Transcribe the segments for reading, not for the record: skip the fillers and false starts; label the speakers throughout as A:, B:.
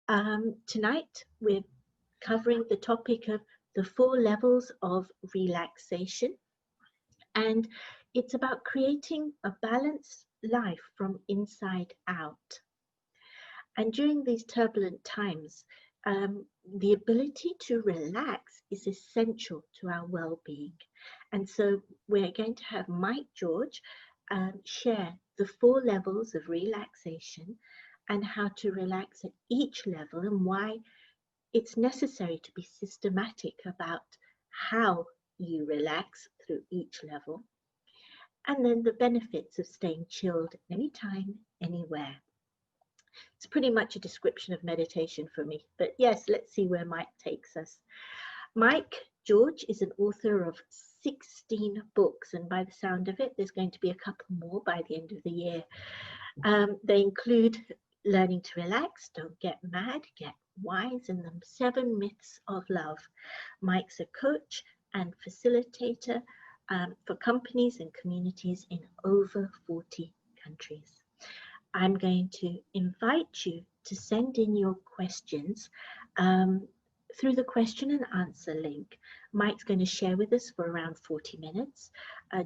A: Tonight, we're covering the topic of the 4 levels of relaxation, and it's about creating a balanced life from inside out. And during these turbulent times, the ability to relax is essential to our well-being. And so we're going to have Mike George share the 4 levels of relaxation and how to relax at each level and why it's necessary to be systematic about how you relax through each level, and then the benefits of staying chilled anytime, anywhere. It's pretty much a description of meditation for me, but yes, let's see where Mike takes us. Mike George is an author of 16 books, and by the sound of it, there's going to be a couple more by the end of the year. They include Learning to Relax, Don't Get Mad, Get Wise, and the 7 Myths of Love. Mike's a coach and facilitator for companies and communities in over 40 countries. I'm going to invite you to send in your questions through the question and answer link. Mike's going to share with us for around 40 minutes,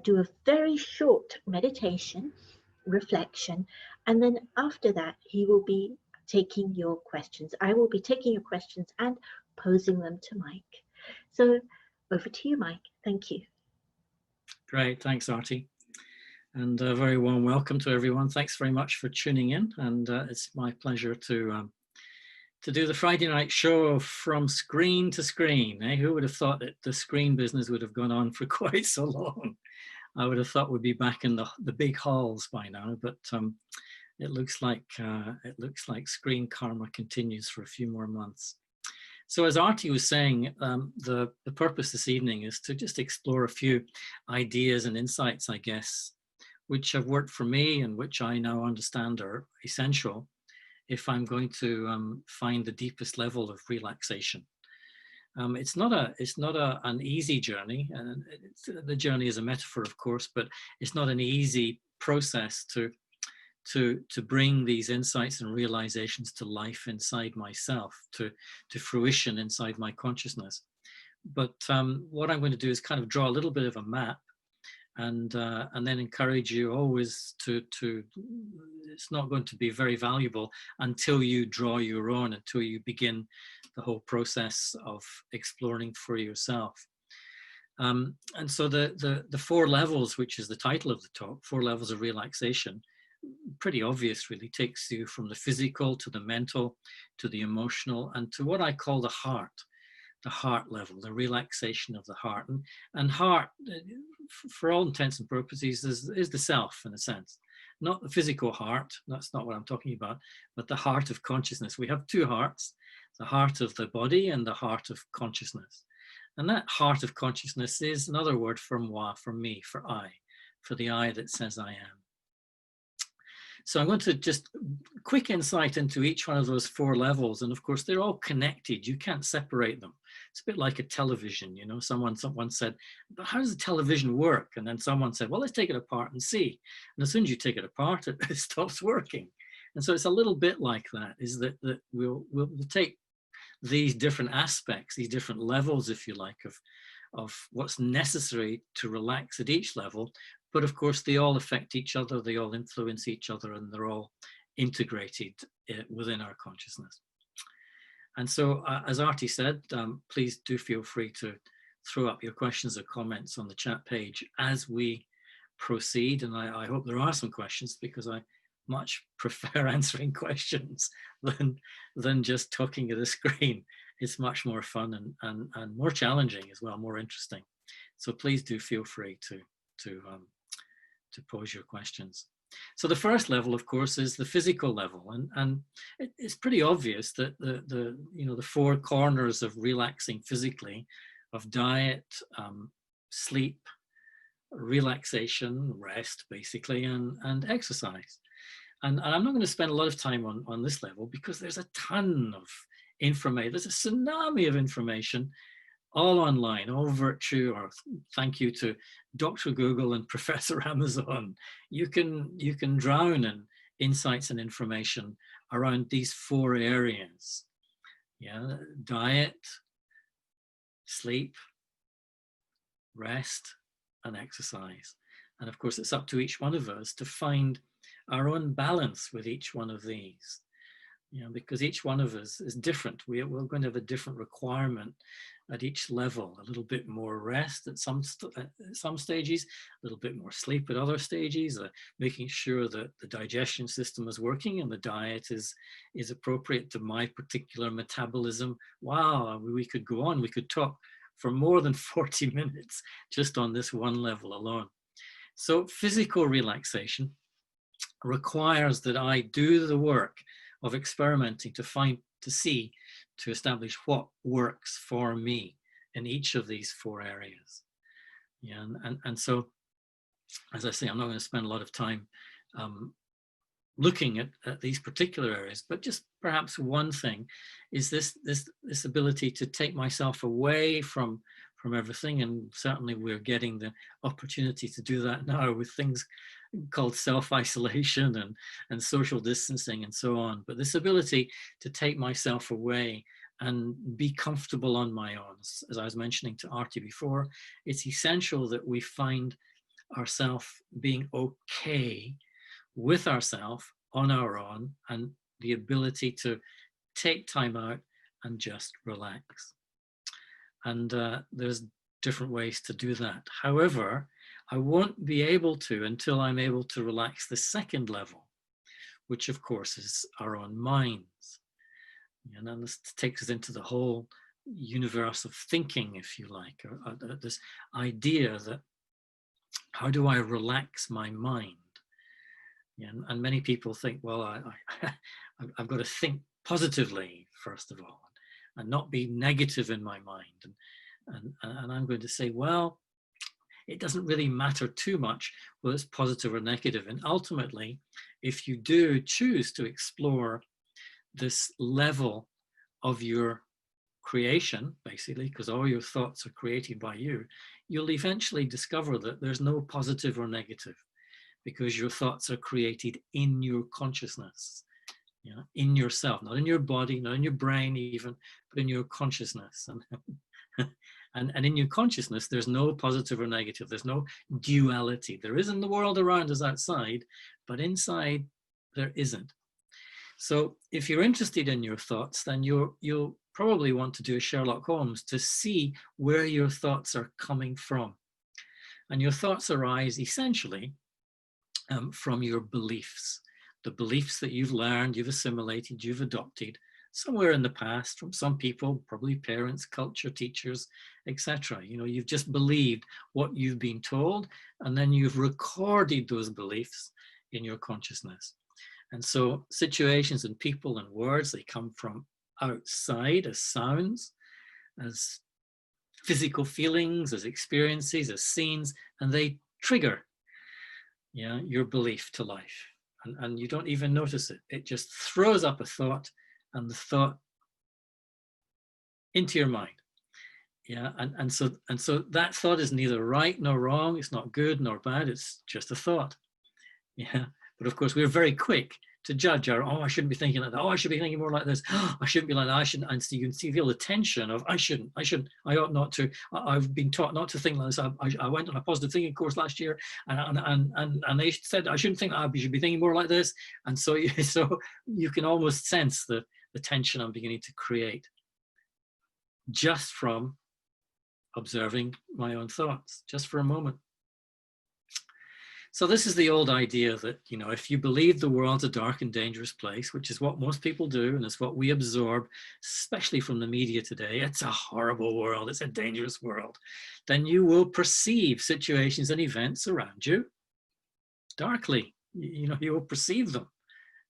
A: do a very short meditation, reflection, and then after that he will be taking your questions. I will be taking your questions and posing them to Mike. So over to you, Mike. Thank you.
B: Great, thanks, Artie. And a very warm welcome to everyone. Thanks very much for tuning in. And it's my pleasure to do the Friday night show from screen to screen. Who would have thought that the screen business would have gone on for quite so long? I would have thought we'd be back in the big halls by now, but it looks like screen karma continues for a few more months. So as Artie was saying, the purpose this evening is to just explore a few ideas and insights, I guess, which have worked for me and which I now understand are essential if I'm going to find the deepest level of relaxation. It's not an easy journey, and the journey is a metaphor, of course, but it's not an easy process to bring these insights and realizations to life inside myself, to fruition inside my consciousness. But what I'm going to do is kind of draw a little bit of a map, and then encourage you always to it's not going to be very valuable until you draw your own, until you begin the whole process of exploring for yourself. And so the 4 levels, which is the title of the talk, 4 levels of relaxation, pretty obvious really, takes you from the physical to the mental to the emotional and to what I call the heart level, the relaxation of the heart. And heart, for all intents and purposes, is the self in a sense. Not the physical heart, that's not what I'm talking about, but the heart of consciousness. We have 2 hearts, the heart of the body and the heart of consciousness. And that heart of consciousness is another word for moi, for me, for I, for the I that says I am. So I'm going to just quick insight into each one of those 4 levels. And of course, they're all connected. You can't separate them. It's a bit like a television, you know. Someone said, but how does the television work? And then someone said, well, let's take it apart and see. And as soon as you take it apart, it stops working. And so it's a little bit like that, is that we'll take these different aspects, these different levels, if you like, of what's necessary to relax at each level. But of course, they all affect each other, they all influence each other, and they're all integrated within our consciousness. And so, as Artie said, please do feel free to throw up your questions or comments on the chat page as we proceed. And I hope there are some questions, because I much prefer answering questions than just talking at a screen. It's much more fun and more challenging as well, more interesting. So please do feel free to pose your questions. So the first level, of course, is the physical level, and it's pretty obvious that the 4 corners of relaxing physically, of diet, sleep, relaxation, rest, basically, and exercise. And I'm not going to spend a lot of time on this level, because there's a ton of information. There's a tsunami of information, all online, all virtue, or thank you to Dr. Google and Professor Amazon. You can drown in insights and information around these 4 areas Yeah, diet, sleep, rest, and exercise. And of course, it's up to each one of us to find our own balance with each one of these. Because each one of us is different. We're going to have a different requirement at each level. A little bit more rest at some stages, a little bit more sleep at other stages, making sure that the digestion system is working and the diet is appropriate to my particular metabolism. Wow, we could go on. We could talk for more than 40 minutes just on this one level alone. So physical relaxation requires that I do the work of experimenting to establish what works for me in each of these 4 areas. Yeah, and so, as I say, I'm not going to spend a lot of time looking at these particular areas, but just perhaps one thing is this ability to take myself away from everything, and certainly we're getting the opportunity to do that now with things called self-isolation and social distancing and so on. But this ability to take myself away and be comfortable on my own, as I was mentioning to Artie before, it's essential that we find ourselves being okay with ourselves on our own, and the ability to take time out and just relax. And there's different ways to do that. However, I won't be able to until I'm able to relax the second level, which of course is our own minds. And then this takes us into the whole universe of thinking, if you like, or this idea that how do I relax my mind? And many people think, well, I've got to think positively, first of all, and not be negative in my mind. And I'm going to say, well, it doesn't really matter too much whether it's positive or negative. And ultimately, if you do choose to explore this level of your creation, basically, because all your thoughts are created by you, you'll eventually discover that there's no positive or negative, because your thoughts are created in your consciousness, in yourself, not in your body, not in your brain even, but in your consciousness. And in your consciousness, there's no positive or negative. There's no duality. There is in the world around us outside, but inside there isn't. So if you're interested in your thoughts, then you'll probably want to do a Sherlock Holmes to see where your thoughts are coming from. And your thoughts arise essentially from your beliefs, the beliefs that you've learned, you've assimilated, you've adopted somewhere in the past from some people, probably parents, culture, teachers, etc. You've just believed what you've been told, and then you've recorded those beliefs in your consciousness. And so situations and people and words, they come from outside as sounds, as physical feelings, as experiences, as scenes, and they trigger your belief to life. And you don't even notice it. It just throws up a thought, and the thought into your mind. And so that thought is neither right nor wrong. It's not good nor bad. It's just a thought. But of course, we're very quick to judge I shouldn't be thinking like that. I should be thinking more like this. I shouldn't be like that. I shouldn't. And so you can feel the tension of I shouldn't, I ought not to. I've been taught not to think like this. I went on a positive thinking course last year, and they said I shouldn't think that. You should be thinking more like this. And so you can almost sense the tension I'm beginning to create just from observing my own thoughts, just for a moment. So this is the old idea that, if you believe the world's a dark and dangerous place, which is what most people do, and it's what we absorb, especially from the media today, it's a horrible world, it's a dangerous world, then you will perceive situations and events around you darkly. You will perceive them.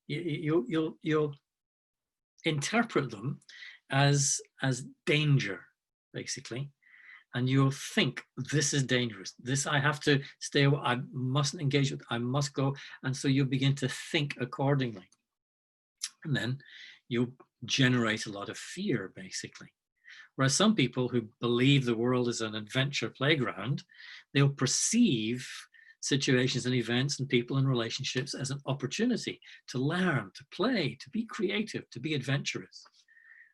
B: You'll interpret them as danger, basically. And you'll think, this is dangerous. This I have to stay away. I mustn't engage with, I must go. And so you begin to think accordingly. And then you'll generate a lot of fear, basically. Whereas some people who believe the world is an adventure playground, they'll perceive situations and events and people and relationships as an opportunity to learn, to play, to be creative, to be adventurous.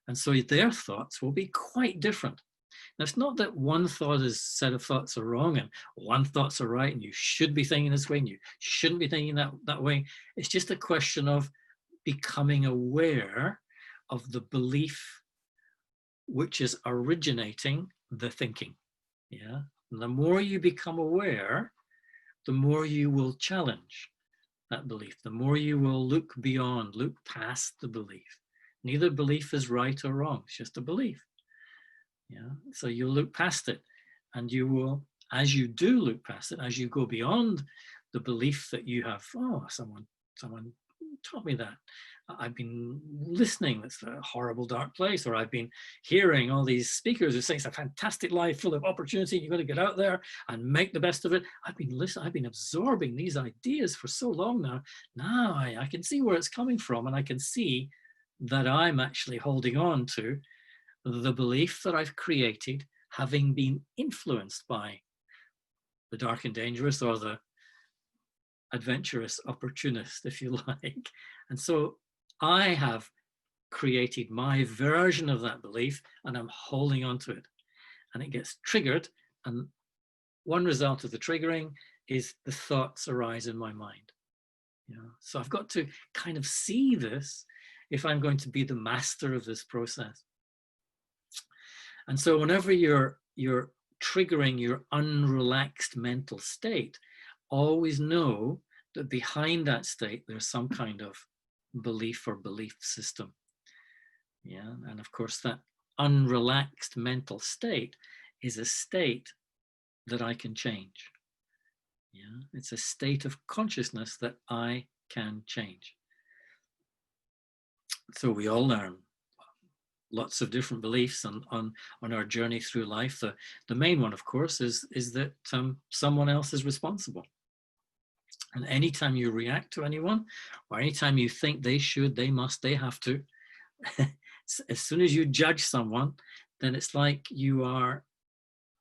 B: And so their thoughts will be quite different. Now, it's not that one set of thoughts are wrong and one thoughts are right and you should be thinking this way and you shouldn't be thinking that way. It's just a question of becoming aware of the belief which is originating the thinking. Yeah. And the more you become aware, the more you will challenge that belief, the more you will look beyond, look past the belief. Neither belief is right or wrong, it's just a belief. Yeah. So you'll look past it, and you will, as you do look past it, as you go beyond the belief that you have, oh, someone taught me that. I've been listening, it's a horrible dark place, or I've been hearing all these speakers who say it's a fantastic life full of opportunity, you've got to get out there and make the best of it. I've been listening, I've been absorbing these ideas for so long now. Now I can see where it's coming from, and I can see that I'm actually holding on to the belief that I've created, having been influenced by the dark and dangerous, or the adventurous opportunist, if you like. And so I have created my version of that belief, and I'm holding on to it. And it gets triggered, and one result of the triggering is the thoughts arise in my mind. You know, so I've got to kind of see this if I'm going to be the master of this process. And so whenever you're triggering your unrelaxed mental state, always know that behind that state, there's some kind of belief or belief system. Yeah, and of course that unrelaxed mental state is a state that I can change. Yeah, it's a state of consciousness that I can change. So we all learn lots of different beliefs on our journey through life. The main one, of course, is that someone else is responsible. And anytime you react to anyone, or anytime you think they should, they must, they have to, as soon as you judge someone, then it's like you are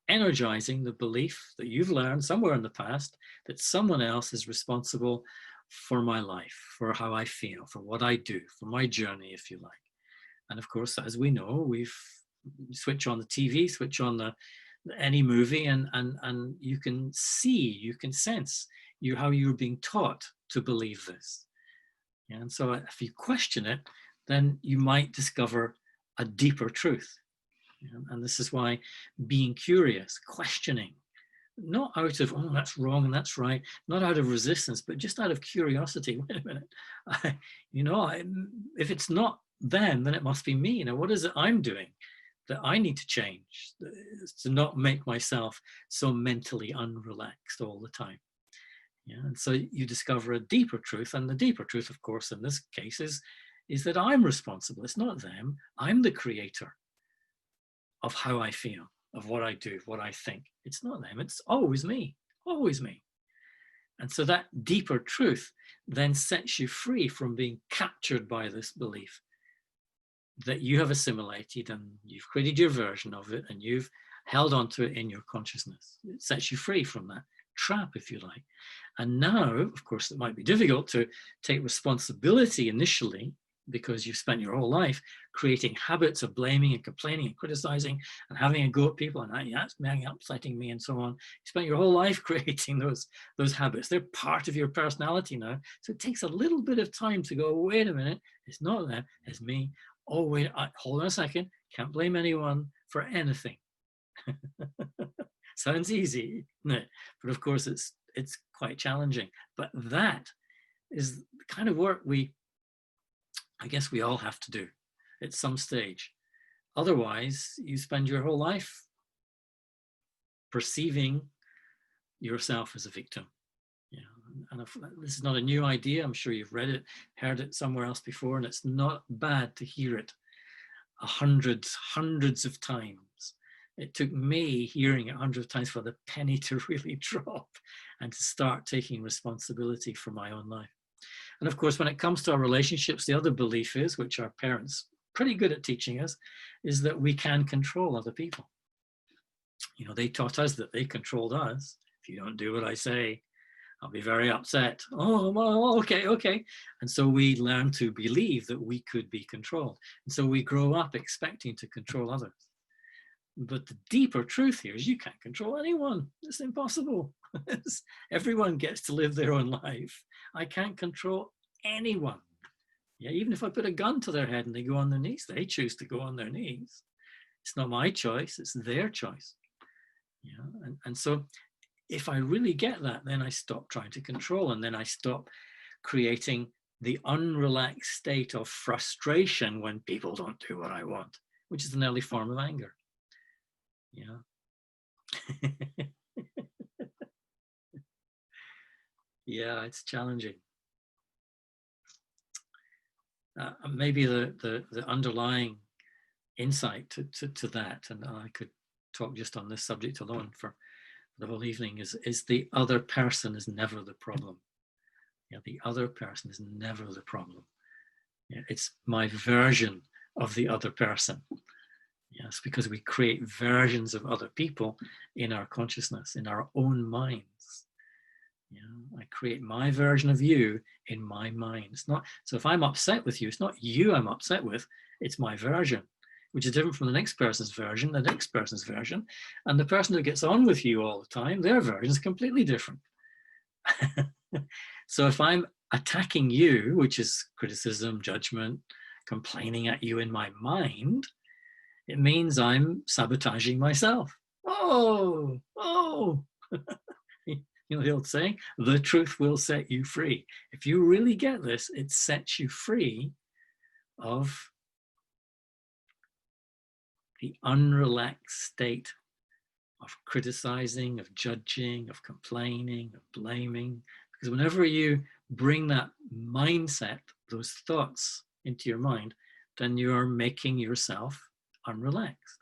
B: energizing the belief that you've learned somewhere in the past that someone else is responsible for my life, for how I feel, for what I do, for my journey, if you like. And of course, as we know, we've switch on the TV, switch on any movie, and you can see, you can sense how you're being taught to believe this. And so if you question it, then you might discover a deeper truth. And this is why being curious, questioning, not out of, oh, that's wrong and that's right, not out of resistance, but just out of curiosity. Wait a minute, if it's not them, then it must be me. What is it I'm doing that I need to change to not make myself so mentally unrelaxed all the time? Yeah, and so you discover a deeper truth, and the deeper truth, of course, in this case is that I'm responsible. It's not them. I'm the creator of how I feel, of what I do, what I think. It's not them. It's always me, always me. And so that deeper truth then sets you free from being captured by this belief that you have assimilated, and you've created your version of it, and you've held onto it in your consciousness. It sets you free from that trap, if you like. And now, of course, it might be difficult to take responsibility initially, because you've spent your whole life creating habits of blaming and complaining and criticizing and having a go at people, and that's upsetting me and so on. You spent your whole life creating those habits. They're part of your personality now. So it takes a little bit of time to go, wait a minute, it's not them, it's me. Oh, wait, hold on a second. Can't blame anyone for anything. Sounds easy, isn't it? But of course, it's quite challenging. But that is the kind of work I guess we all have to do at some stage. Otherwise, you spend your whole life perceiving yourself as a victim. Yeah, and this is not a new idea. I'm sure you've read it, heard it somewhere else before, and it's not bad to hear it hundreds of times. It took me hearing it hundreds of times for the penny to really drop and to start taking responsibility for my own life. And of course, when it comes to our relationships, the other belief is, which our parents pretty good at teaching us, is that we can control other people. They taught us that they controlled us. If you don't do what I say, I'll be very upset. Oh, well, okay, okay. And so we learn to believe that we could be controlled. And so we grow up expecting to control others. But the deeper truth here is you can't control anyone. It's impossible. Everyone gets to live their own life. I can't control anyone. Yeah, even if I put a gun to their head and they go on their knees, they choose to go on their knees. It's not my choice, it's their choice. Yeah, and so if I really get that, then I stop trying to control, and then I stop creating the unrelaxed state of frustration when people don't do what I want, which is an early form of anger. Yeah. Yeah, it's challenging. Maybe the underlying insight to that, and I could talk just on this subject alone for the whole evening, is the other person is never the problem. Yeah, the other person is never the problem. Yeah, it's my version of the other person. Yes, because we create versions of other people in our consciousness, in our own minds. Yeah, I create my version of you in my mind. It's not, so if I'm upset with you, it's not you I'm upset with, it's my version, which is different from the next person's version, the next person's version. And the person who gets on with you all the time, their version is completely different. So if I'm attacking you, which is criticism, judgment, complaining at you in my mind, it means I'm sabotaging myself. Oh. You know the old saying, the truth will set you free. If you really get this, it sets you free of the unrelaxed state of criticizing, of judging, of complaining, of blaming. Because whenever you bring that mindset, those thoughts into your mind, then you are making yourself unrelaxed.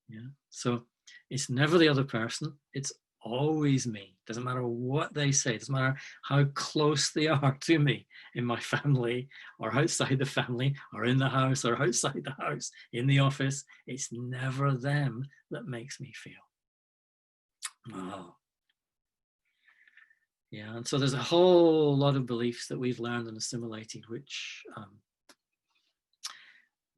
B: Yeah. So it's never the other person, it's always me. Doesn't matter what they say, doesn't matter how close they are to me in my family or outside the family or in the house or outside the house, in the office. It's never them that makes me feel. Oh. Yeah, and so there's a whole lot of beliefs that we've learned and assimilated which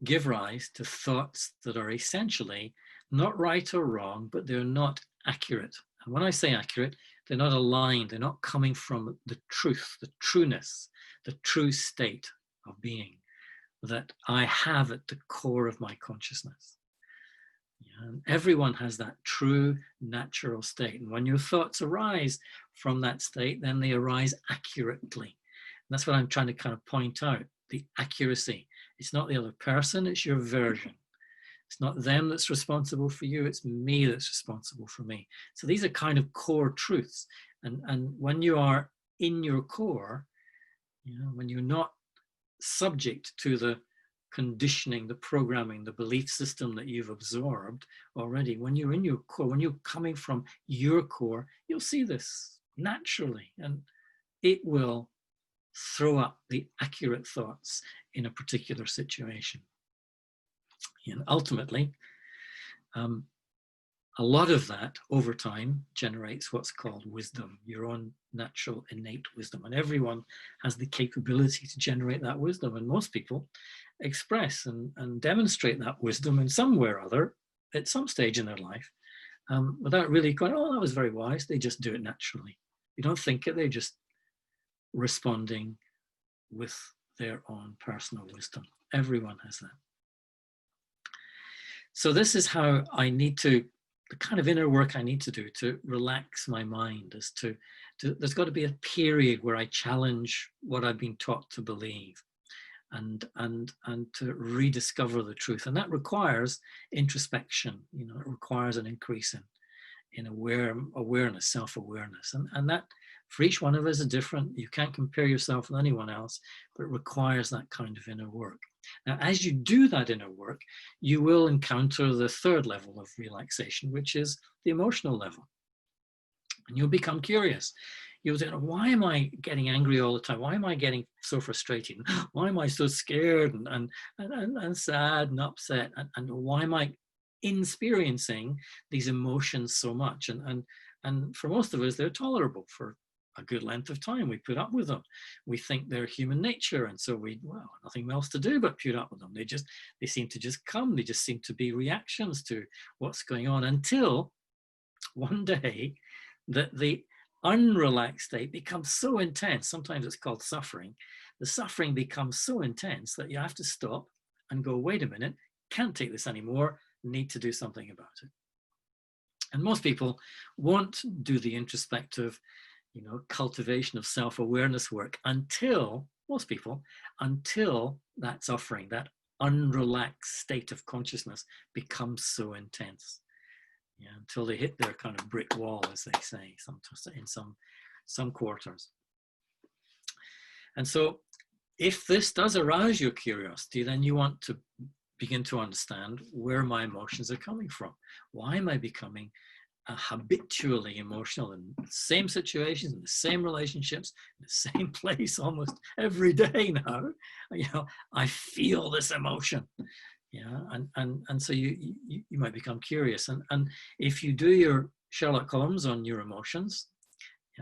B: give rise to thoughts that are essentially not right or wrong, but they're not accurate. And when I say accurate, they're not aligned, they're not coming from the truth, the trueness, the true state of being that I have at the core of my consciousness. Yeah, and everyone has that true natural state. And when your thoughts arise from that state, then they arise accurately. And that's what I'm trying to kind of point out, the accuracy. It's not the other person, it's your version. It's not them that's responsible for you, it's me that's responsible for me. So these are kind of core truths. And when you are in your core, you know, when you're not subject to the conditioning, the programming, the belief system that you've absorbed already, when you're in your core, when you're coming from your core, you'll see this naturally, and it will throw up the accurate thoughts in a particular situation. And ultimately, a lot of that over time generates what's called wisdom, your own natural innate wisdom. And everyone has the capability to generate that wisdom. And most people express and demonstrate that wisdom in some way or other at some stage in their life without really going, oh, that was very wise. They just do it naturally. They don't think it, they're just responding with their own personal wisdom. Everyone has that. So this is how I need to, the kind of inner work I need to do to relax my mind is to there's got to be a period where I challenge what I've been taught to believe and to rediscover the truth. And that requires introspection, you know, it requires an increase in awareness, self-awareness. And that for each one of us is different. You can't compare yourself with anyone else, but it requires that kind of inner work. Now, as you do that inner work, you will encounter the third level of relaxation, which is the emotional level. And you'll become curious. You'll say, why am I getting angry all the time? Why am I getting so frustrated? Why am I so scared and sad and upset? And why am I experiencing these emotions so much? And for most of us, they're tolerable. For a good length of time. We put up with them. We think they're human nature, and so well, nothing else to do but put up with them. They seem to just come. They just seem to be reactions to what's going on, until one day that the unrelaxed state becomes so intense. Sometimes it's called suffering. The suffering becomes so intense that you have to stop and go, wait a minute, can't take this anymore, need to do something about it. And most people won't do the introspective, cultivation of self-awareness work until that suffering, that unrelaxed state of consciousness becomes so intense. Yeah, until they hit their kind of brick wall, as they say, in some quarters. And so if this does arouse your curiosity, then you want to begin to understand where my emotions are coming from. Why am I becoming habitually emotional in the same situations, in the same relationships, in the same place almost every day now? I feel this emotion. Yeah, and so you might become curious, and if you do your Sherlock Holmes on your emotions,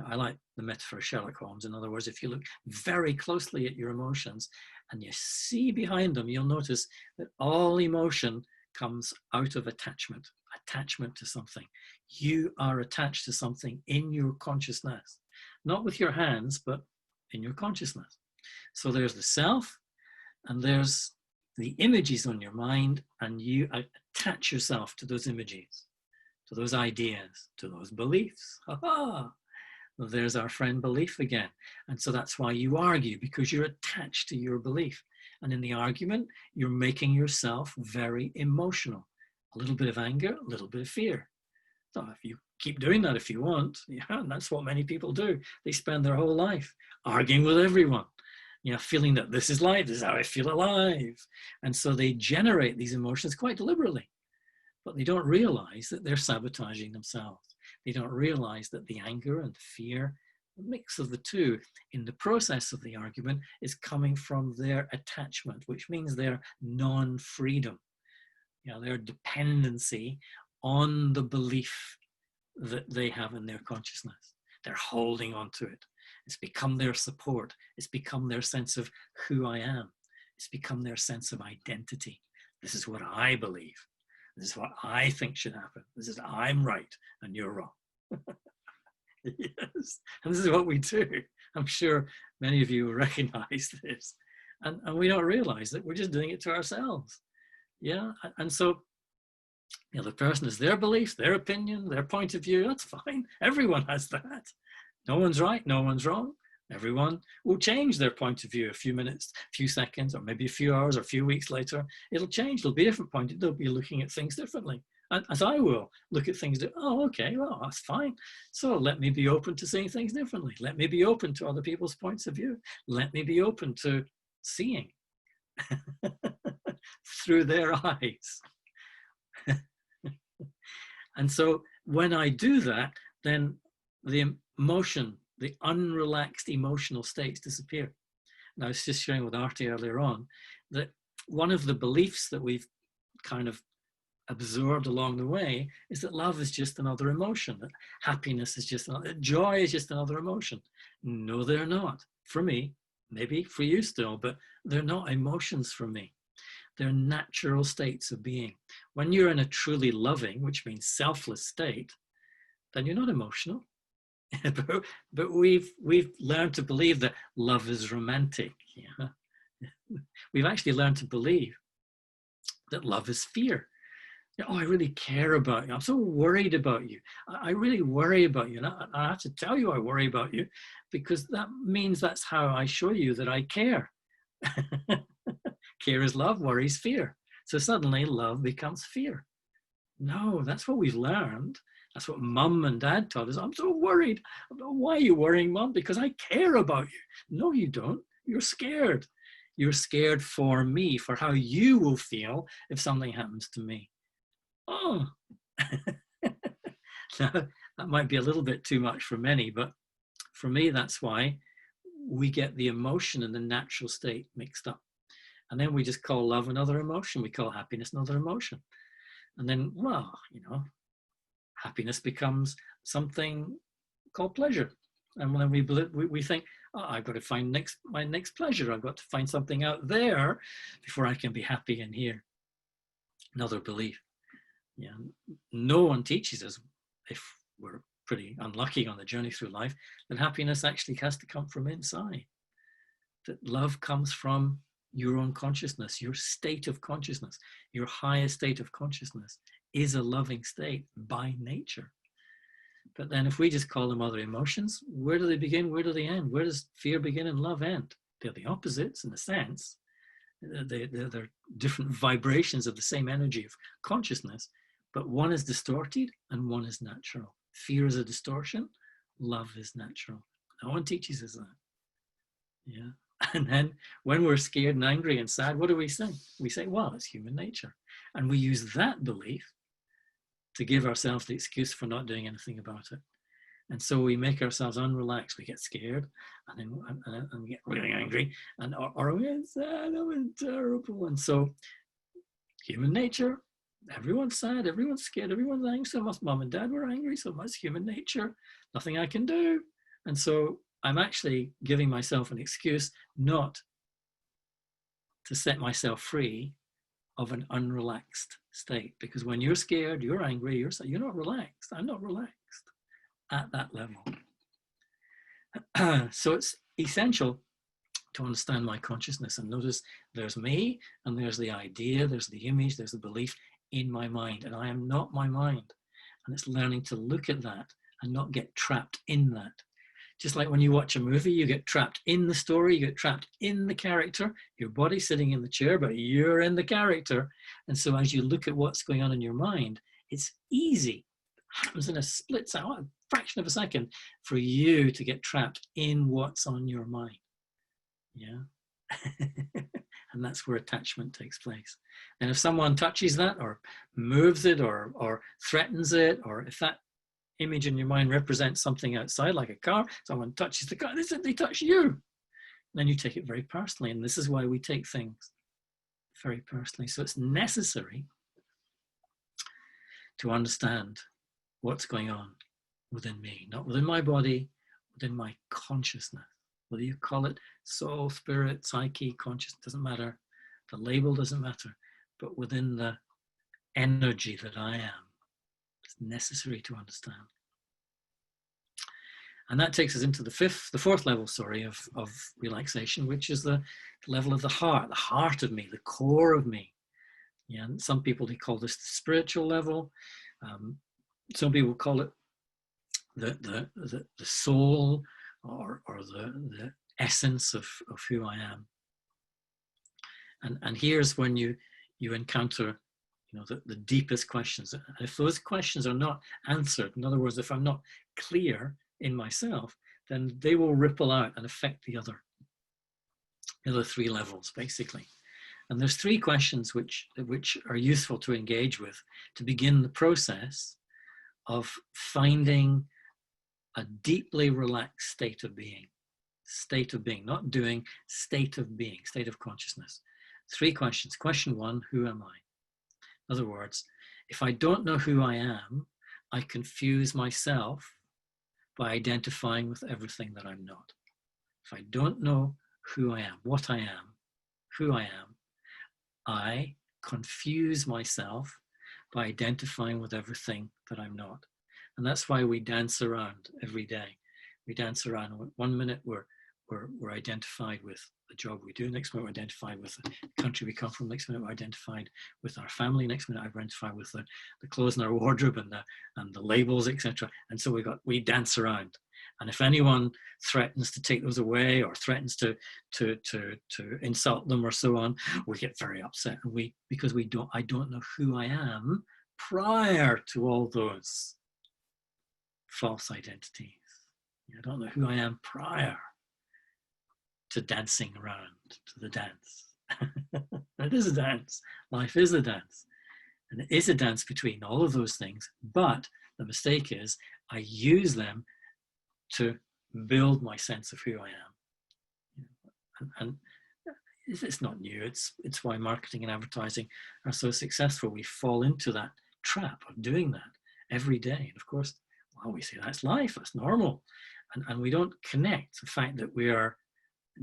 B: I like the metaphor of Sherlock Holmes. In other words, if you look very closely at your emotions and you see behind them, you'll notice that all emotion comes out of attachment to something. You are attached to something in your consciousness, not with your hands, but in your consciousness. So there's the self, and there's the images on your mind, and you attach yourself to those images, to those ideas, to those beliefs. Ha-ha! Well, there's our friend belief again. And so that's why you argue, because you're attached to your belief. And in the argument, you're making yourself very emotional. A little bit of anger, a little bit of fear. So if you keep doing that if you want, and that's what many people do. They spend their whole life arguing with everyone. Feeling that this is life, this is how I feel alive. And so they generate these emotions quite deliberately, but they don't realize that they're sabotaging themselves. They don't realize that the anger and fear, the mix of the two in the process of the argument, is coming from their attachment, which means their non-freedom, their dependency on the belief that they have in their consciousness. They're holding on to it. It's become their support. It's become their sense of who I am. It's become their sense of identity. This is what I believe. This is what I think should happen. This is I'm right and you're wrong. Yes, and this is what we do. I'm sure many of you will recognize this. And we don't realize that we're just doing it to ourselves. Yeah, and so the person has their beliefs, their opinion, their point of view. That's fine. Everyone has that. No one's right, no one's wrong. Everyone will change their point of view a few minutes, a few seconds, or maybe a few hours or a few weeks later. It'll change. There'll be a different point. They'll be looking at things differently. And as I will look at things, okay, well, that's fine. So let me be open to seeing things differently. Let me be open to other people's points of view. Let me be open to seeing through their eyes. And so when I do that, then the emotion, the unrelaxed emotional states disappear. And I was just sharing with Artie earlier on that one of the beliefs that we've kind of absorbed along the way is that love is just another emotion, that happiness is just another, joy is just another emotion. No, they're not. For me, maybe for you still, but they're not emotions for me. They're natural states of being. When you're in a truly loving, which means selfless state, then you're not emotional. but we've learned to believe that love is romantic. Yeah? We've actually learned to believe that love is fear. I really care about you. I'm so worried about you. I really worry about you. And I have to tell you I worry about you, because that means that's how I show you that I care. Care is love, worry is fear. So suddenly love becomes fear. No, that's what we've learned. That's what mum and dad taught us. I'm so worried. Why are you worrying, mum? Because I care about you. No, you don't. You're scared. You're scared for me, for how you will feel if something happens to me. Oh, now, that might be a little bit too much for many, but for me, that's why we get the emotion and the natural state mixed up. And then we just call love another emotion. We call happiness another emotion. And then, well, happiness becomes something called pleasure. And when we think, oh, I've got to find my next pleasure. I've got to find something out there before I can be happy in here. Another belief. Yeah, no one teaches us, if we're pretty unlucky on the journey through life, that happiness actually has to come from inside. That love comes from your own consciousness, your state of consciousness, your highest state of consciousness is a loving state by nature. But then if we just call them other emotions, where do they begin? Where do they end? Where does fear begin and love end? They're the opposites in a sense. They're different vibrations of the same energy of consciousness, but one is distorted and one is natural. Fear is a distortion, love is natural. No one teaches us that. Yeah. And then when we're scared and angry and sad, what do we say? We say, well, it's human nature. And we use that belief to give ourselves the excuse for not doing anything about it. And so we make ourselves unrelaxed. We get scared and then we get really angry or we get sad, oh, it's terrible. And so human nature, everyone's sad, everyone's scared, everyone's angry. So much mom and dad were angry, so much human nature, nothing I can do. And so I'm actually giving myself an excuse not to set myself free of an unrelaxed state. Because when you're scared, you're angry, you're not relaxed. I'm not relaxed at that level. So it's essential to understand my consciousness and notice there's me and there's the idea, there's the image, there's the belief in my mind, and I am not my mind. And it's learning to look at that and not get trapped in that. Just like when you watch a movie, you get trapped in the story, you get trapped in the character, your body's sitting in the chair, but you're in the character. And so as you look at what's going on in your mind, it's easy, it happens in a split second, a fraction of a second, for you to get trapped in what's on your mind. Yeah. And that's where attachment takes place. And if someone touches that or moves it or threatens it, or if that image in your mind represents something outside, like a car, someone touches the car, they touch you, then you take it very personally. And this is why we take things very personally. So it's necessary to understand what's going on within me, not within my body, within my consciousness. Whether you call it soul, spirit, psyche, consciousness, doesn't matter. The label doesn't matter, but within the energy that I am. It's necessary to understand. And that takes us into the fourth level, of relaxation, which is the level of the heart of me, the core of me. Yeah, and some people, they call this the spiritual level. Some people call it the soul or the essence of who I am. And here's when you encounter the deepest questions. And if those questions are not answered, in other words, if I'm not clear in myself, then they will ripple out and affect the other three levels, basically. And there's three questions which are useful to engage with to begin the process of finding a deeply relaxed state of being, not doing, state of being, state of consciousness. Three questions. Question one, who am I? In other words, if I don't know who I am, I confuse myself by identifying with everything that I'm not. If I don't know who I am, what I am, who I am, I confuse myself by identifying with everything that I'm not. And that's why we dance around every day. We dance around. 1 minute we're identified with the job we do. Next minute we're identified with the country we come from. Next minute we're identified with our family. Next minute we're identified with the clothes in our wardrobe and the labels, etc. And so we dance around. And if anyone threatens to take those away or threatens to insult them or so on, we get very upset. And because I don't know who I am prior to all those false identities. I don't know who I am prior to dancing around to the dance. It is a dance. Life is a dance. And it is a dance between all of those things. But the mistake is I use them to build my sense of who I am. And it's not new. It's why marketing and advertising are so successful. We fall into that trap of doing that every day. And of course, well, we say that's life, that's normal. And we don't connect the fact that we are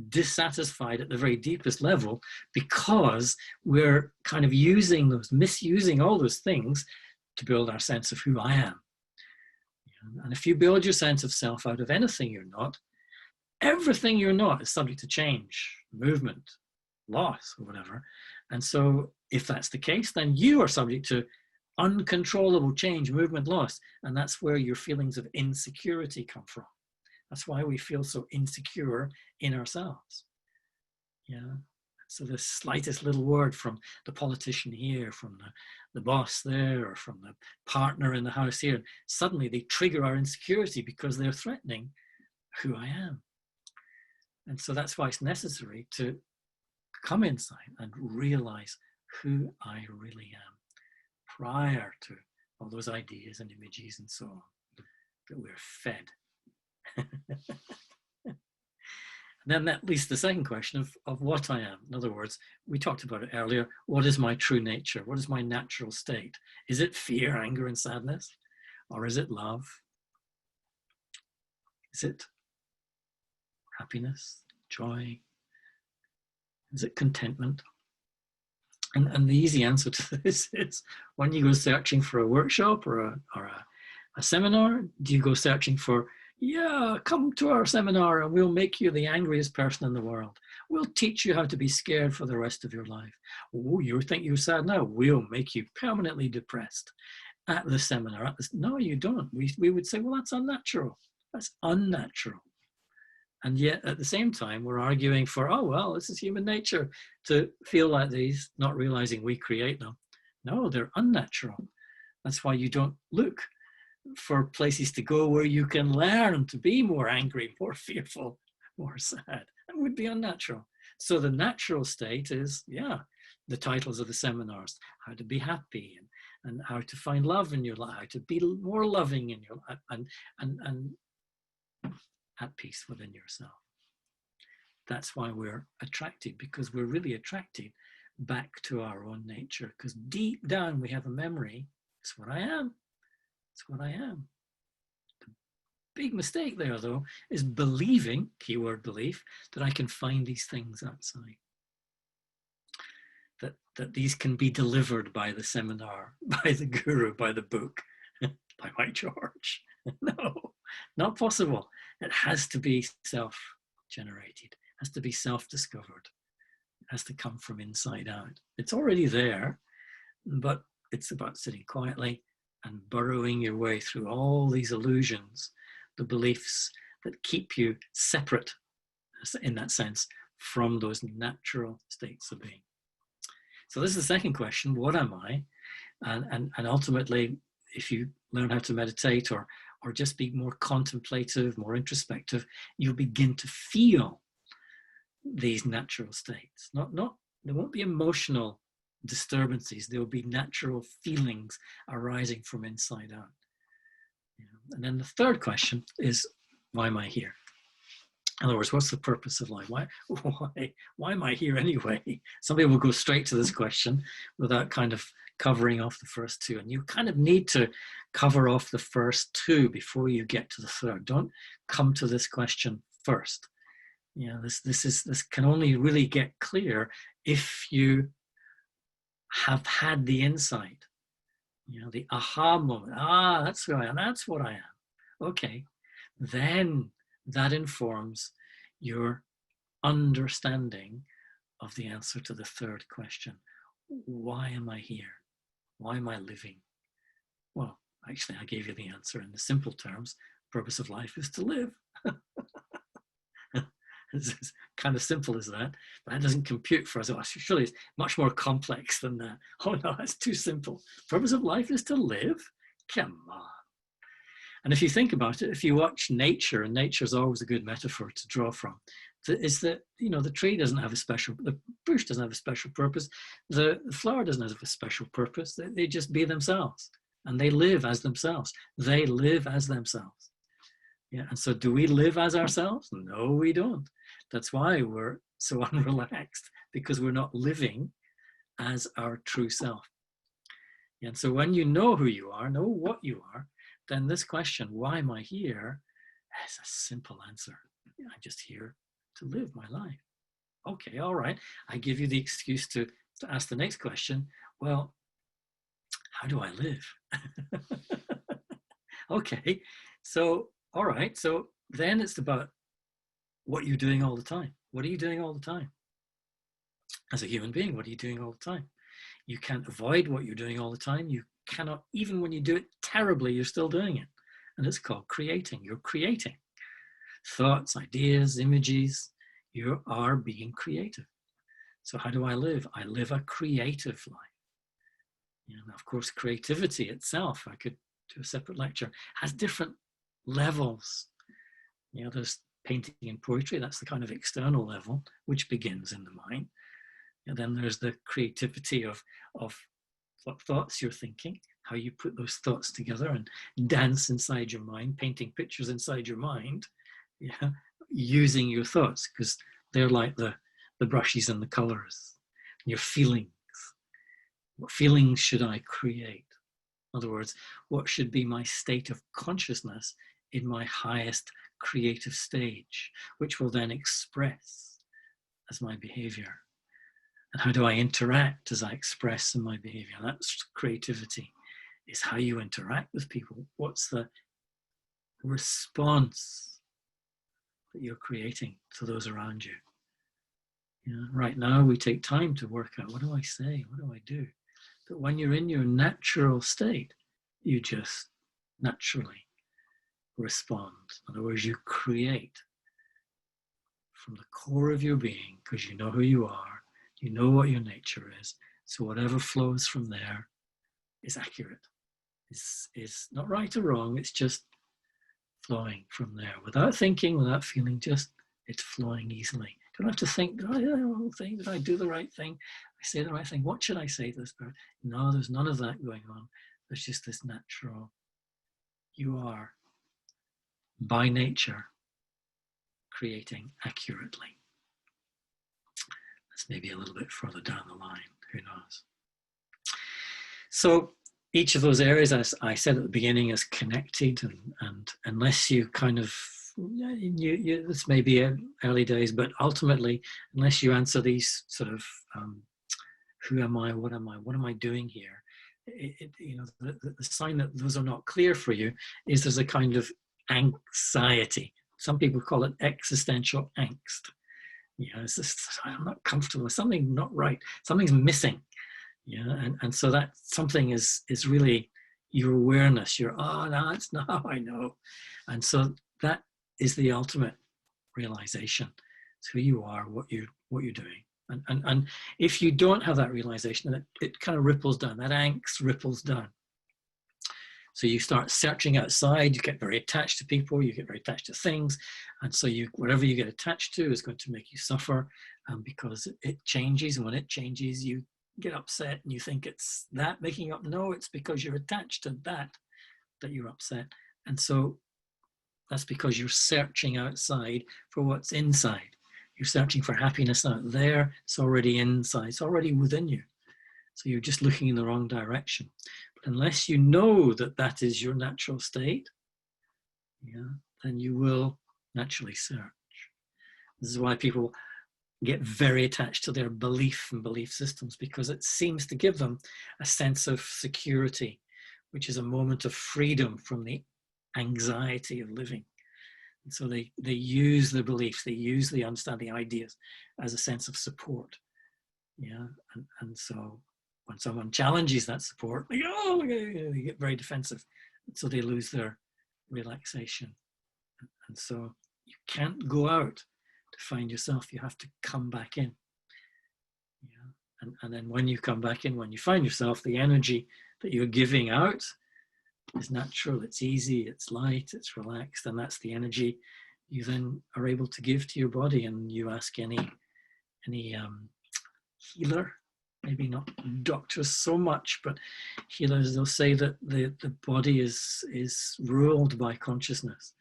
B: dissatisfied at the very deepest level because we're kind of misusing all those things to build our sense of who I am. And if you build your sense of self out of anything you're not, everything you're not is subject to change, movement, loss, or whatever. And so if that's the case, then you are subject to uncontrollable change, movement, loss. And that's where your feelings of insecurity come from. That's why we feel so insecure in ourselves. Yeah. So the slightest little word from the politician here, from the boss there, or from the partner in the house here, suddenly they trigger our insecurity because they're threatening who I am. And so that's why it's necessary to come inside and realize who I really am prior to all those ideas and images and so on that we're fed. And then that leads to the second question of what I am. In other words, we talked about it earlier. What is my true nature? What is my natural state? Is it fear, anger, and sadness? Or is it love? Is it happiness, joy? Is it contentment? And the easy answer to this is, when you go searching for a workshop or a seminar, do you go searching for, yeah, come to our seminar and we'll make you the angriest person in the world. We'll teach you how to be scared for the rest of your life. Oh, you think you're sad now? We'll make you permanently depressed at the seminar. No, you don't. We would say, well, that's unnatural. That's unnatural. And yet at the same time, we're arguing for, oh, well, this is human nature to feel like these, not realizing we create them. No, they're unnatural. That's why you don't look for places to go where you can learn to be more angry, more fearful, more sad. That would be unnatural. So the natural state is, yeah, the titles of the seminars, how to be happy and how to find love in your life, how to be more loving in your life and at peace within yourself. That's why we're attracted, because we're really attracted back to our own nature, because deep down we have a memory. It's what I am. It's what I am. The big mistake there, though, is believing, keyword belief, that I can find these things outside. That these can be delivered by the seminar, by the guru, by the book, by Mike George. No, not possible. It has to be self-generated, it has to be self-discovered. It has to come from inside out. It's already there, but it's about sitting quietly and burrowing your way through all these illusions, the beliefs that keep you separate, in that sense, from those natural states of being. So this is the second question, what am I? And ultimately, if you learn how to meditate or just be more contemplative, more introspective, you'll begin to feel these natural states. There won't be emotional disturbances. There will be natural feelings arising from inside out. And then the third question is, why am I here? In other words, what's the purpose of life? Why am I here anyway? Some people go straight to this question without kind of covering off the first two. And you kind of need to cover off the first two before you get to the third. Don't come to this question first. This can only really get clear if you have had the insight, the aha moment. That's who I am. That's what I am. Okay. Then that informs your understanding of the answer to the third question. Why am I here? Why am I living? Well, actually, I gave you the answer in the simple terms. Purpose of life is to live. It's kind of simple as that, but that doesn't compute for us. Oh, surely it's much more complex than that. Oh no, that's too simple. Purpose of life is to live? Come on. And if you think about it, if you watch nature, and nature is always a good metaphor to draw from, is that, the tree doesn't have the bush doesn't have a special purpose. The flower doesn't have a special purpose. They just be themselves, and they live as themselves. They live as themselves. Yeah. And so do we live as ourselves? No, we don't. That's why we're so unrelaxed, because we're not living as our true self. And so when you know who you are, know what you are, then this question, why am I here, That's a simple answer. I'm just here to live my life. Okay, all right. I give you the excuse to ask the next question. Well, how do I live? Okay, so, all right. So then it's about what you're doing all the time. What are you doing all the time? As a human being, what are you doing all the time? You can't avoid what you're doing all the time. You cannot, even when you do it terribly, you're still doing it. And it's called creating. You're creating thoughts, ideas, images. You are being creative. So how do I live? I live a creative life. And of course, creativity itself, I could do a separate lecture, has different levels. There's painting and poetry. That's the kind of external level, which begins in the mind. And then there's the creativity of what thoughts you're thinking, how you put those thoughts together and dance inside your mind, painting pictures inside your mind, using your thoughts, because they're like the brushes and the colors. Your feelings. What feelings should I create? In other words, what should be my state of consciousness in my highest creative stage, which will then express as my behavior. And how do I interact as I express in my behavior? That's creativity, is how you interact with people. What's the response that you're creating to those around you? Right now we take time to work out, what do I say? What do I do? But when you're in your natural state, you just naturally respond. In other words, you create from the core of your being, because you know who you are, you know what your nature is. So whatever flows from there is accurate. Is not right or wrong, it's just flowing from there. Without thinking, without feeling, just it's flowing easily. Don't have to think, did I do the wrong thing? Did I do the right thing? I say the right thing. What should I say to this person? No, there's none of that going on. There's just this natural, you are by nature creating accurately. That's maybe a little bit further down the line, who knows? So each of those areas, as I said at the beginning, is connected, and unless you kind of, this may be early days, but ultimately, unless you answer these sort of, who am I, what am I doing here? The sign that those are not clear for you is there's a kind of anxiety. Some people call it existential angst. It's just, I'm not comfortable, something not right, something's missing. And so that something is really your awareness, no, it's now I know. And so that is the ultimate realization. It's who you are, what you're doing. And if you don't have that realization, it kind of ripples down, that angst ripples down. So you start searching outside, you get very attached to people, you get very attached to things. And so whatever you get attached to is going to make you suffer, because it changes. And when it changes, you get upset and you think it's that making up. No, it's because you're attached to that you're upset. And so that's because you're searching outside for what's inside. You're searching for happiness out there. It's already inside. It's already within you. So you're just looking in the wrong direction. But unless you know that is your natural state, then you will naturally search. This is why people get very attached to their belief and belief systems, because it seems to give them a sense of security, which is a moment of freedom from the anxiety of living. And so they use the beliefs, they use the understanding ideas as a sense of support. And so when someone challenges that support, they get very defensive. And so they lose their relaxation. And so you can't go out to find yourself, you have to come back in. And then when you come back in, when you find yourself, the energy that you're giving out is natural, it's easy, it's light, it's relaxed, and that's the energy you then are able to give to your body. And you ask any healer, maybe not doctors so much, but healers, they'll say that the body is ruled by consciousness.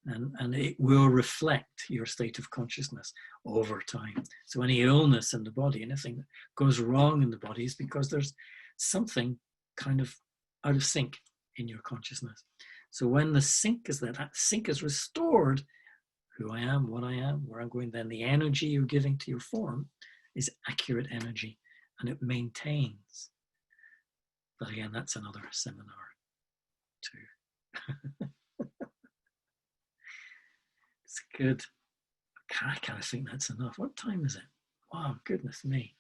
B: And it will reflect your state of consciousness over time. So any illness in the body, anything that goes wrong in the body, is because there's something kind of out of sync in your consciousness. So when the sync is there, that sync is restored, who I am, what I am, where I'm going, then the energy you're giving to your form is accurate energy, and it maintains. But again, that's another seminar too. It's good. I kind of think that's enough. What time is it? Wow, goodness me.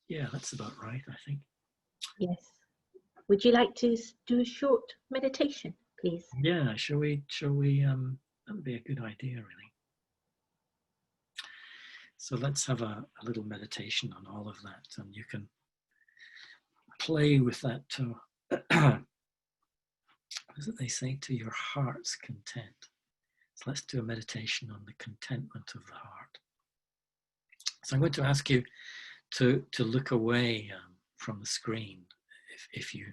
B: Yeah, that's about right, I think.
A: Yes. Would you like to do a short meditation, please?
B: Yeah, shall we, that would be a good idea, really. So let's have a little meditation on all of that, and you can play with that too. As they say, to your heart's content. So let's do a meditation on the contentment of the heart. So I'm going to ask you to look away from the screen if you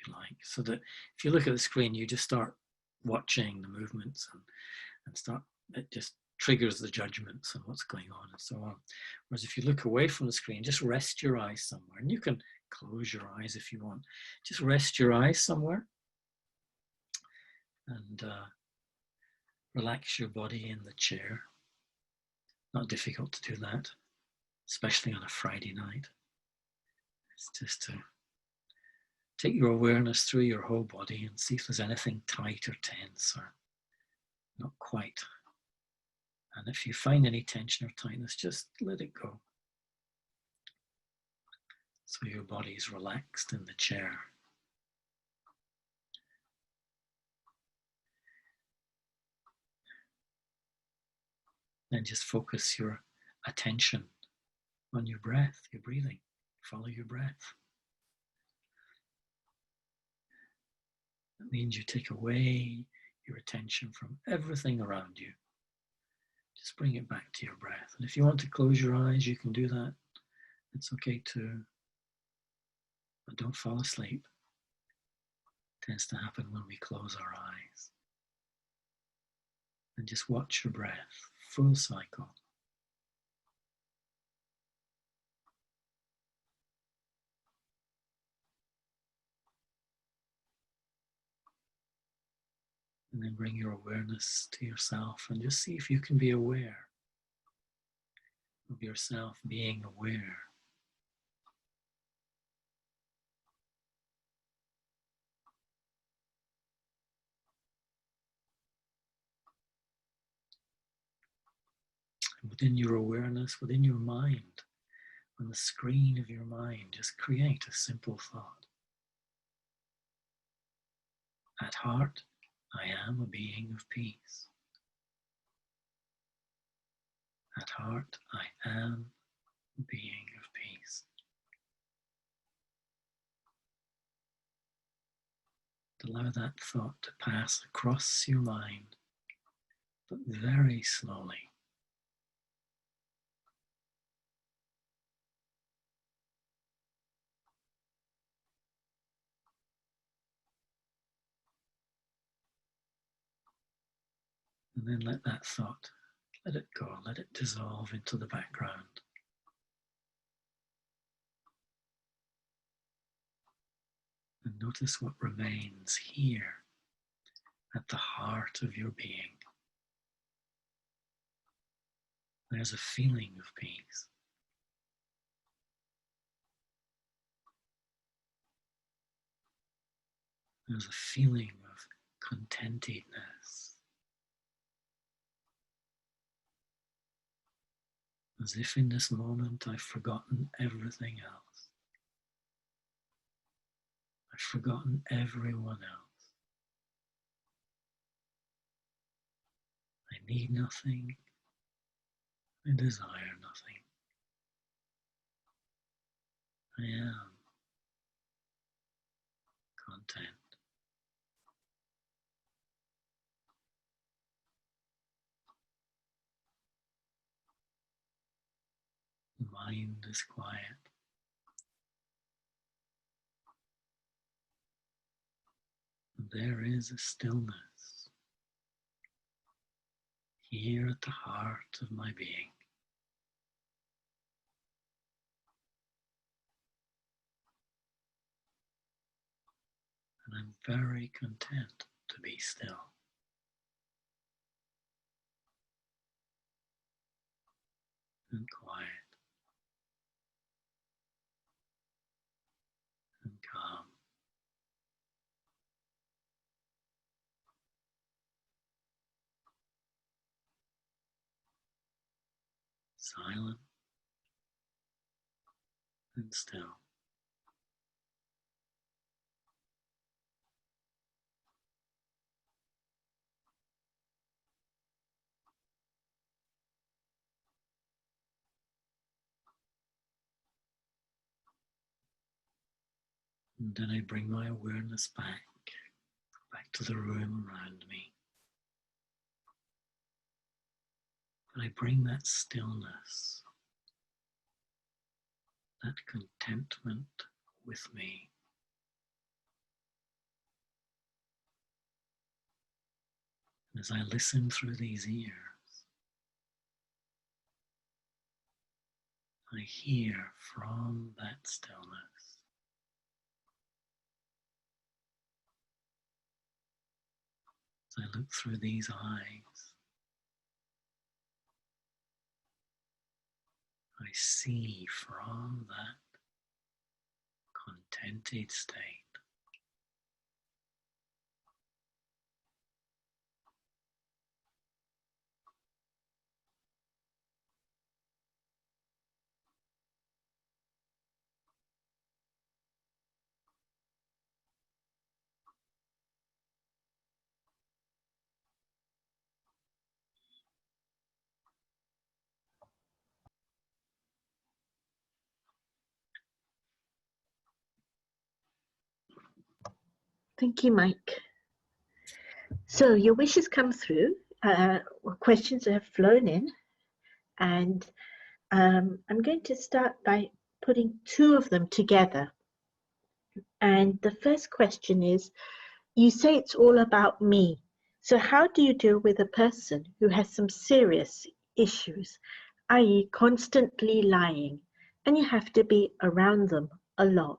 B: like, so that if you look at the screen, you just start watching the movements and start, it just triggers the judgments and what's going on and so on. Whereas if you look away from the screen, just rest your eyes somewhere, and you can close your eyes if you want. Just rest your eyes somewhere and relax your body in the chair. Not difficult to do that, especially on a Friday night. It's just to take your awareness through your whole body and see if there's anything tight or tense or not quite. And if you find any tension or tightness, just let it go. So your body is relaxed in the chair. Then just focus your attention on your breath, your breathing. Follow your breath. That means you take away your attention from everything around you. Just bring it back to your breath. And if you want to close your eyes, you can do that. It's okay too. But don't fall asleep. It tends to happen when we close our eyes. And just watch your breath, full cycle. And then bring your awareness to yourself and just see if you can be aware of yourself being aware. And within your awareness, within your mind, on the screen of your mind, just create a simple thought. At heart, I am a being of peace. At heart, I am a being of peace. Allow that thought to pass across your mind, but very slowly. And then let that thought, let it go, let it dissolve into the background. And notice what remains here at the heart of your being. There's a feeling of peace. There's a feeling of contentedness. As if in this moment I've forgotten everything else. I've forgotten everyone else. I need nothing. I desire nothing. I am content. The mind is quiet. And there is a stillness here at the heart of my being. And I'm very content to be still. And quiet. And calm. Silent and still. And then I bring my awareness back to the room around me. And I bring that stillness, that contentment with me. And as I listen through these ears, I hear from that stillness as I look through these eyes, I see from that contented state
A: Thank you, Mike. So your wishes come through, questions have flown in, and I'm going to start by putting two of them together. And the first question is, you say it's all about me. So how do you deal with a person who has some serious issues, i.e. constantly lying, and you have to be around them a lot?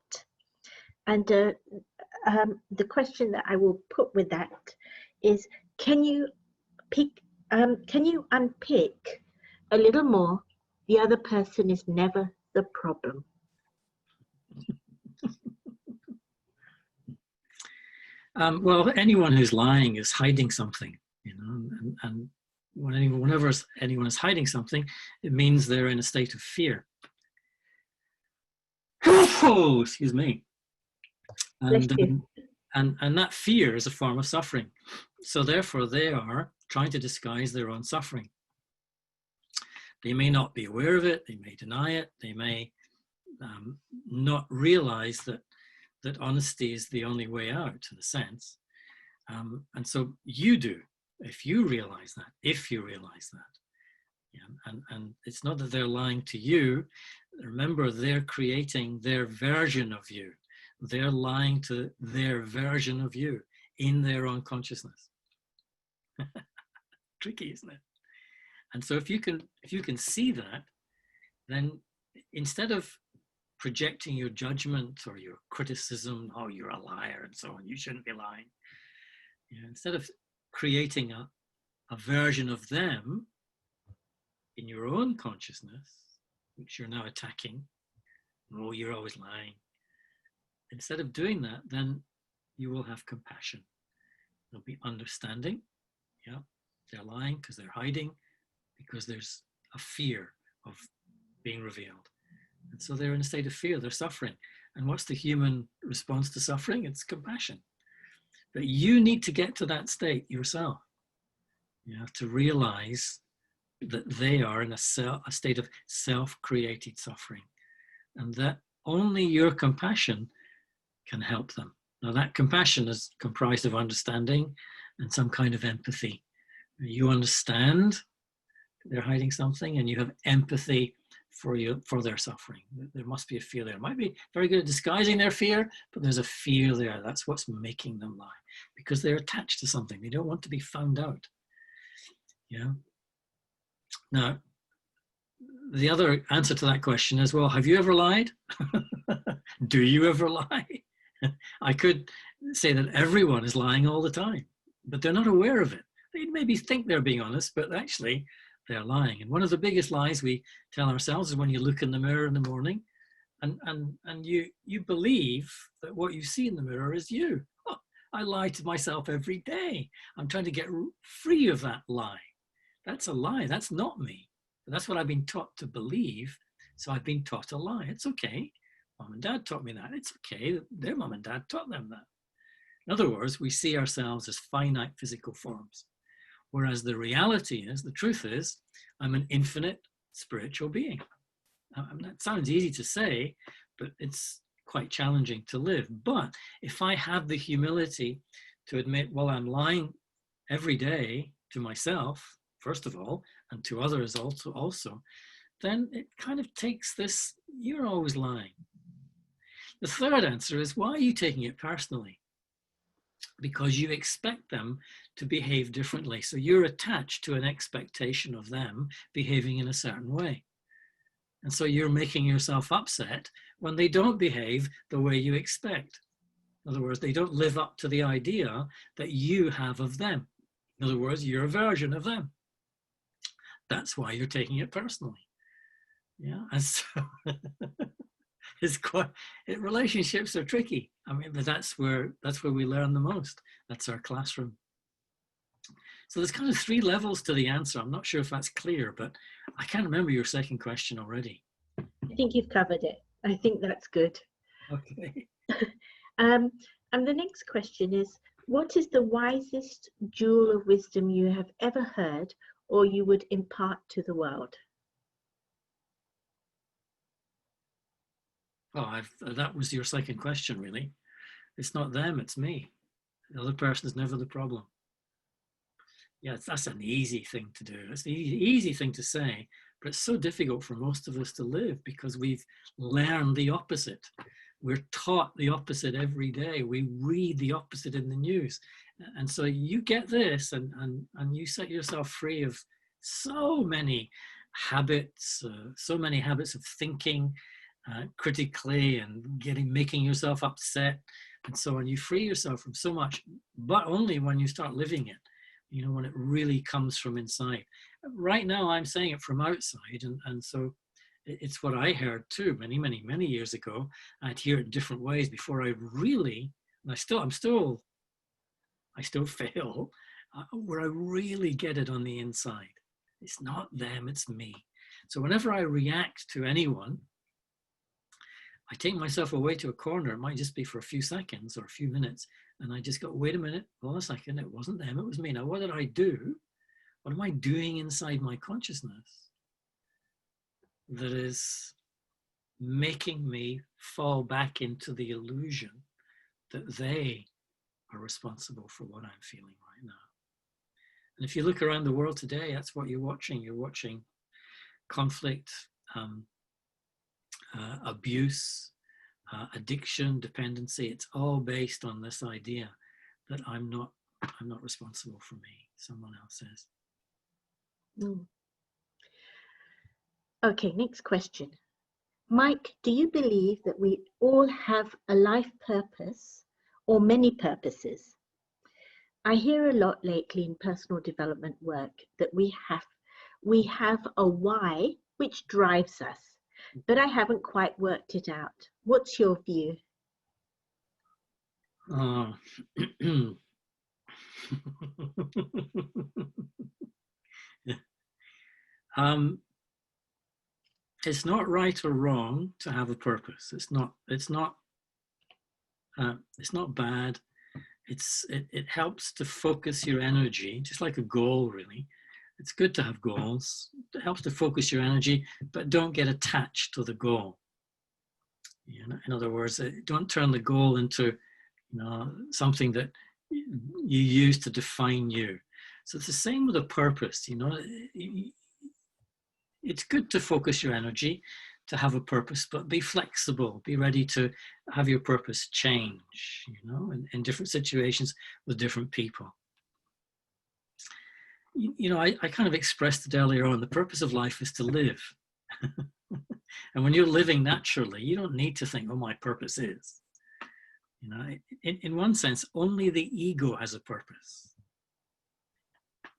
A: And the question that I will put with that is, can you unpick a little more? The other person is never the problem.
B: Well, anyone who's lying is hiding something, and whenever anyone is hiding something, it means they're in a state of fear. Oh, excuse me. And that fear is a form of suffering. So therefore, they are trying to disguise their own suffering. They may not be aware of it. They may deny it. They may not realize that honesty is the only way out, in a sense. And so you do, if you realize that. Yeah, and it's not that they're lying to you. Remember, they're creating their version of you. They're lying to their version of you in their own consciousness. Tricky, isn't it? And so if you can see that, then instead of projecting your judgment or your criticism, oh, you're a liar and so on, you shouldn't be lying. Instead of creating a version of them in your own consciousness, which you're now attacking, oh, you're always lying. Instead of doing that, then you will have compassion. There'll be understanding. Yeah, they're lying because they're hiding, because there's a fear of being revealed. And so they're in a state of fear, they're suffering. And what's the human response to suffering? It's compassion. But you need to get to that state yourself, to realize that they are in a state of self-created suffering, and that only your compassion can help them. Now, that compassion is comprised of understanding and some kind of empathy. You understand they're hiding something, and you have empathy for their suffering. There must be a fear there. It might be very good at disguising their fear, but there's a fear there. That's what's making them lie, because they're attached to something. They don't want to be found out. Yeah. Now, the other answer to that question is, well, have you ever lied? Do you ever lie? I could say that everyone is lying all the time, but they're not aware of it. They maybe think they're being honest, but actually they're lying. And one of the biggest lies we tell ourselves is when you look in the mirror in the morning and you believe that what you see in the mirror is you. Oh, I lie to myself every day. I'm trying to get free of that lie. That's a lie. That's not me. But that's what I've been taught to believe. So I've been taught a lie. It's okay. Mom and dad taught me that. It's okay. Their mom and dad taught them that. In other words, we see ourselves as finite physical forms. Whereas the reality is, the truth is, I'm an infinite spiritual being. That sounds easy to say, but it's quite challenging to live. But if I have the humility to admit, well, I'm lying every day to myself, first of all, and to others also, then it kind of takes this, you're always lying. The third answer is, why are you taking it personally? Because you expect them to behave differently. So you're attached to an expectation of them behaving in a certain way. And so you're making yourself upset when they don't behave the way you expect. In other words, they don't live up to the idea that you have of them. In other words, you're a version of them. That's why you're taking it personally. Yeah, and so it's quite, relationships are tricky. I mean, but that's where we learn the most. That's our classroom. So there's kind of 3 levels to the answer. I'm not sure if that's clear, but I can't remember your second question already.
A: I think you've covered it. I think that's good.
B: Okay.
A: And the next question is, what is the wisest jewel of wisdom you have ever heard or you would impart to the world?
B: Oh, that was your second question, really. It's not them, it's me. The other person is never the problem. Yeah, that's an easy thing to do. It's an easy thing to say, but it's so difficult for most of us to live because we've learned the opposite. We're taught the opposite every day. We read the opposite in the news. And so you get this and you set yourself free of so many habits, of thinking critically and making yourself upset and so on. You free yourself from so much, but only when you start living it. You know, when it really comes from inside. Right now, I'm saying it from outside, and so it's what I heard too many years ago. I'd hear it in different ways before I really, and I still fail, where I really get it on the inside. It's not them, it's me. So whenever I react to anyone, I take myself away to a corner. It might just be for a few seconds or a few minutes. And I just go, wait a minute, hold a second. It wasn't them, it was me. Now, what did I do? What am I doing inside my consciousness that is making me fall back into the illusion that they are responsible for what I'm feeling right now? And if you look around the world today, that's what you're watching. You're watching conflict, abuse, addiction, dependency. It's all based on this idea that I'm not responsible for me. Someone else is.
A: Okay, next question. Mike, do you believe that we all have a life purpose or many purposes? I hear a lot lately in personal development work that we have a why which drives us, but I haven't quite worked it out. What's your view?
B: It's not right or wrong to have a purpose. It's not bad. It helps to focus your energy, just like a goal, really. It's good to have goals. It helps to focus your energy, but don't get attached to the goal. You know, in other words, don't turn the goal into something that you use to define you. So it's the same with a purpose. It's good to focus your energy, to have a purpose, but be flexible, be ready to have your purpose change, in different situations with different people. I kind of expressed it earlier on, the purpose of life is to live. And when you're living naturally, you don't need to think, oh, my purpose is. You know, in one sense, only the ego has a purpose.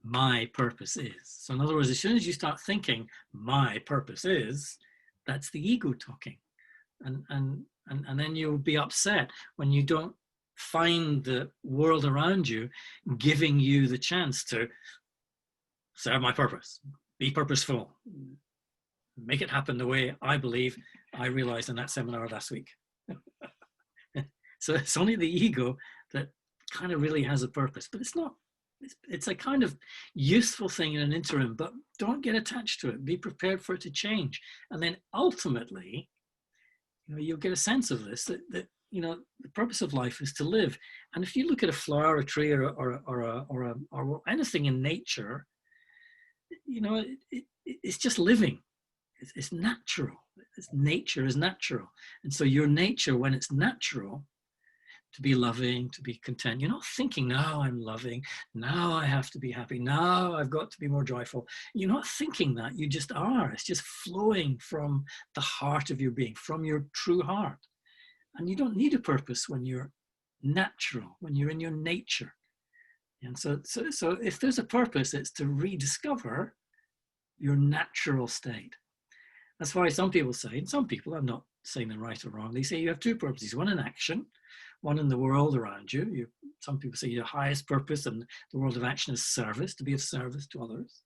B: My purpose is. So in other words, as soon as you start thinking my purpose is, that's the ego talking. And then you'll be upset when you don't find the world around you giving you the chance to serve my purpose, be purposeful, make it happen the way I believe I realized in that seminar last week. So it's only the ego that kind of really has a purpose, but it's not. It's a kind of useful thing in an interim, but don't get attached to it. Be prepared for it to change. And then ultimately, you'll get a sense of this, that the purpose of life is to live. And if you look at a flower, a tree, or anything in nature, it's just living. It's natural. Nature is natural. And so your nature, when it's natural, to be loving, to be content, you're not thinking, now I'm loving, now I have to be happy, now I've got to be more joyful. You're not thinking that, you just are. It's just flowing from the heart of your being, from your true heart. And you don't need a purpose when you're natural, when you're in your nature. And so if there's a purpose, it's to rediscover your natural state. That's why some people say, and some people, I'm not saying them right or wrong, they say you have two purposes, one in action, one in the world around you. Some people say your highest purpose in the world of action is service, to be of service to others.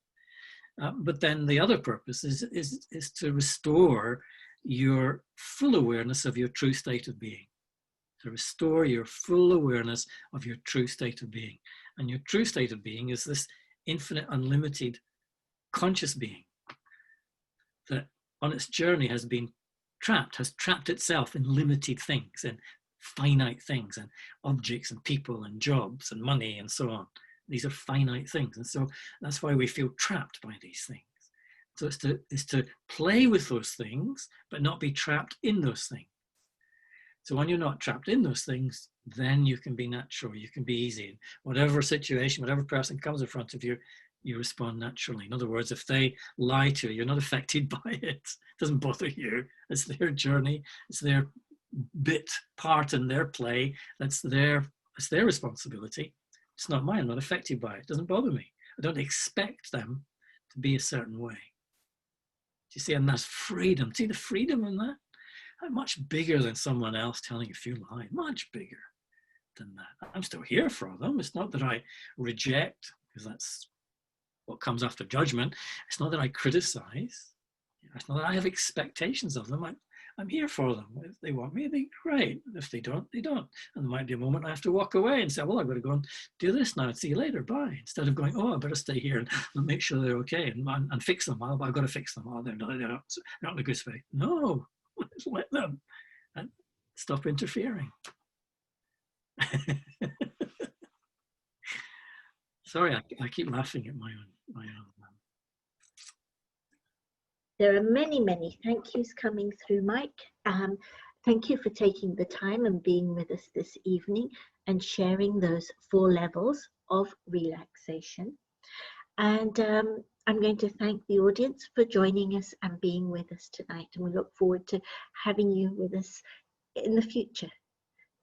B: But then the other purpose is to restore your full awareness of your true state of being. To restore your full awareness of your true state of being. And your true state of being is this infinite, unlimited, conscious being that on its journey has trapped itself in limited things and finite things and objects and people and jobs and money and so on. These are finite things. And so that's why we feel trapped by these things. So it's to play with those things, but not be trapped in those things. So when you're not trapped in those things, then you can be natural, you can be easy. Whatever situation, whatever person comes in front of you, you respond naturally. In other words, if they lie to you, you're not affected by it. It doesn't bother you. It's their journey. It's their part in their play. It's their responsibility. It's not mine. I'm not affected by it. It doesn't bother me. I don't expect them to be a certain way. Do you see? And that's freedom. See the freedom in that? Much bigger than someone else telling you if you lie. Much bigger than that. I'm still here for them. It's not that I reject, because that's what comes after judgment. It's not that I criticize. It's not that I have expectations of them. I'm here for them. If they want me, they're great. If they don't, they don't. And there might be a moment I have to walk away and say, well, I've got to go and do this now. See you later. Bye. Instead of going, oh, I better stay here and make sure they're okay and fix them. I've got to fix them. Oh, they're not in a good space. No, let them. And stop interfering. Sorry, I keep laughing at my own.
A: There are many, many thank yous coming through, Mike. Thank you for taking the time and being with us this evening and sharing those 4 levels of relaxation. And I'm going to thank the audience for joining us and being with us tonight. And we look forward to having you with us in the future.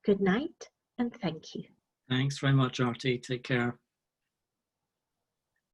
A: Good night and thank you.
B: Thanks very much, Artie. Take care.